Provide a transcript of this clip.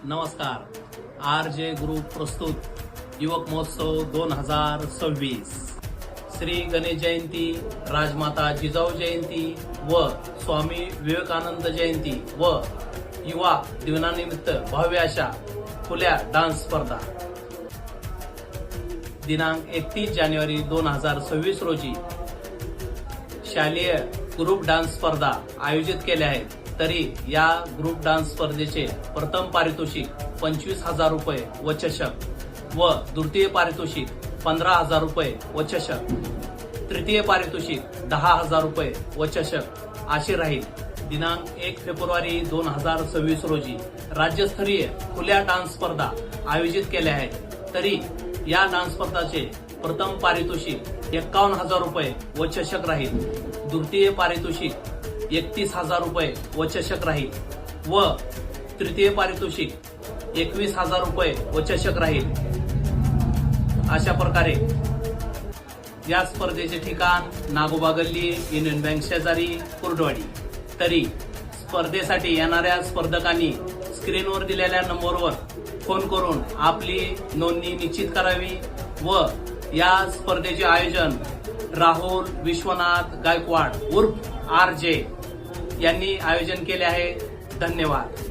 नमस्कार। RJ. Group प्रस्तुत युवक महोत्सव 2026 श्री गणेश जयंती, राजमाता जिजाऊ जयंती व स्वामी विवेकानंद जयंती व युवा दिनानिमित्त भव्य अशा खुल्या डान्स स्पर्धा दिनांक 31 जानेवारी 2026 रोजी शालेय ग्रुप डान्स स्पर्धा आयोजित केल्या आहेत। तरी या ग्रुप डान्स स्पर्धेचे प्रथम पारितोषिक 25,000 रुपये व चषक व द्वितीय पारितोषिक 15,000 रुपये व चषक, तृतीय पारितोषिक 10,000 रुपये व चषक असे राहील। दिनांक 1 फेब्रुवारी 2026 रोजी राज्यस्तरीय खुल्या डान्स स्पर्धा आयोजित केल्या आहेत। तरी या डान्स स्पर्धाचे प्रथम पारितोषिक 51,000 रुपये व चषक राहील, द्वितीय पारितोषिक 31,000 रुपये व चषक राहील व तृतीय पारितोषिक 21,000 रुपये व चषक राहील। अशा प्रकारे या स्पर्धेचे ठिकाण नागोबा गल्ली, युनियन बँक शेजारी, कुर्डवाडी। तरी स्पर्धेसाठी येणाऱ्या स्पर्धकांनी स्क्रीनवर दिलेल्या नंबरवर फोन करून आपली नोंदणी निश्चित करावी व या स्पर्धेचे आयोजन राहुल विश्वनाथ गायकवाड उर्फ आर.जे. यांनी आयोजन केले आहे। धन्यवाद।